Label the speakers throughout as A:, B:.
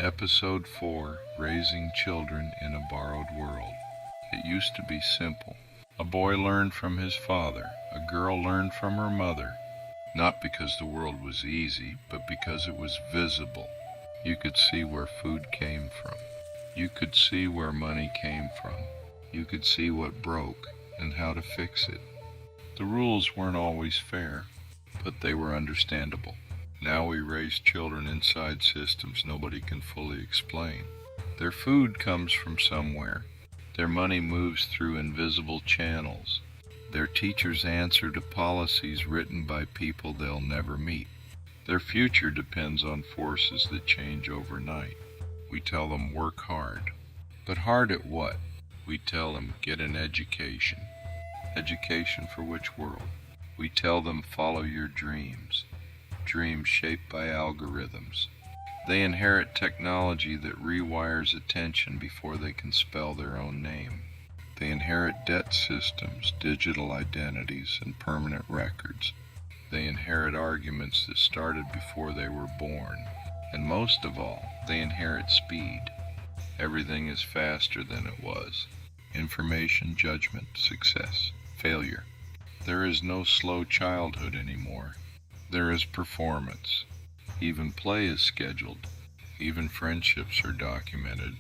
A: Episode 4, Raising Children in a Borrowed World. It used to be simple. A boy learned from his father, a girl learned from her mother, not because the world was easy, but because it was visible. You could see where food came from. You could see where money came from. You could see what broke and how to fix it. The rules weren't always fair, but they were understandable. Now we raise children inside systems nobody can fully explain. Their food comes from somewhere. Their money moves through invisible channels. Their teachers answer to policies written by people they'll never meet. Their future depends on forces that change overnight. We tell them work hard. But hard at what? We tell them get an education. Education for which world? We tell them follow your dreams. Dreams shaped by algorithms. They inherit technology that rewires attention before they can spell their own name. They inherit debt systems, digital identities, and permanent records. They inherit arguments that started before they were born. And most of all, they inherit speed. Everything is faster than it was. Information, judgment, success, failure. There is no slow childhood anymore. There is performance. Even play is scheduled. Even friendships are documented.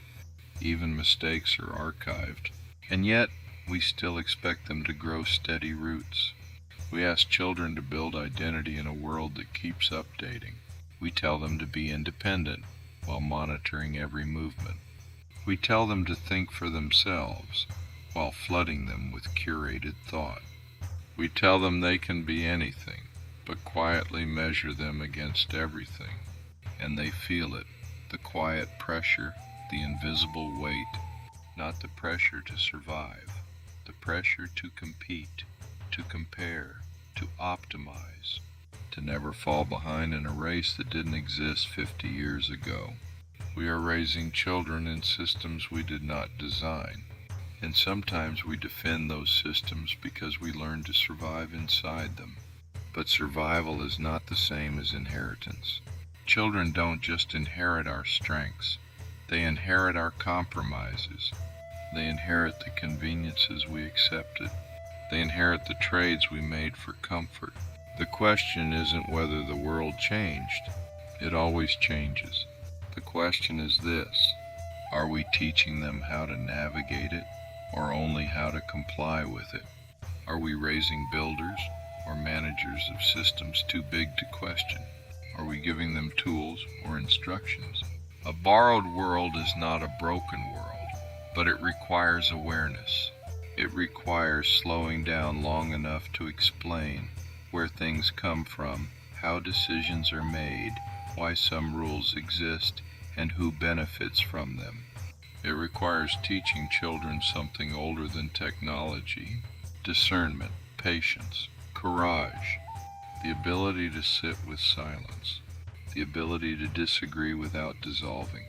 A: Even mistakes are archived. And yet, we still expect them to grow steady roots. We ask children to build identity in a world that keeps updating. We tell them to be independent while monitoring every movement. We tell them to think for themselves while flooding them with curated thought. We tell them they can be anything, but quietly measure them against everything, and they feel it, the quiet pressure, the invisible weight, not the pressure to survive, the pressure to compete, to compare, to optimize, to never fall behind in a race that didn't exist 50 years ago. We are raising children in systems we did not design, and sometimes we defend those systems because we learned to survive inside them. But survival is not the same as inheritance. Children don't just inherit our strengths. They inherit our compromises. They inherit the conveniences we accepted. They inherit the trades we made for comfort. The question isn't whether the world changed. It always changes. The question is this: are we teaching them how to navigate it, or only how to comply with it? Are we raising builders or managers of systems too big to question? Are we giving them tools or instructions? A borrowed world is not a broken world, but it requires awareness. It requires slowing down long enough to explain where things come from, how decisions are made, why some rules exist, and who benefits from them. It requires teaching children something older than technology: discernment, patience, courage, the ability to sit with silence, the ability to disagree without dissolving,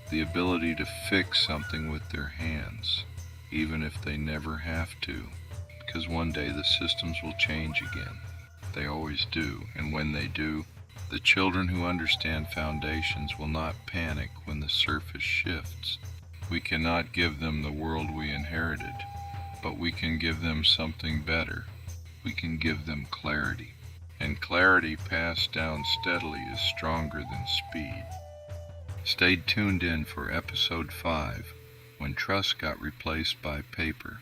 A: the ability to fix something with their hands, even if they never have to, because one day the systems will change again. They always do, and when they do, the children who understand foundations will not panic when the surface shifts. We cannot give them the world we inherited, but we can give them something better. We can give them clarity, and clarity passed down steadily is stronger than speed. Stay tuned in for episode 5, when trust got replaced by paper.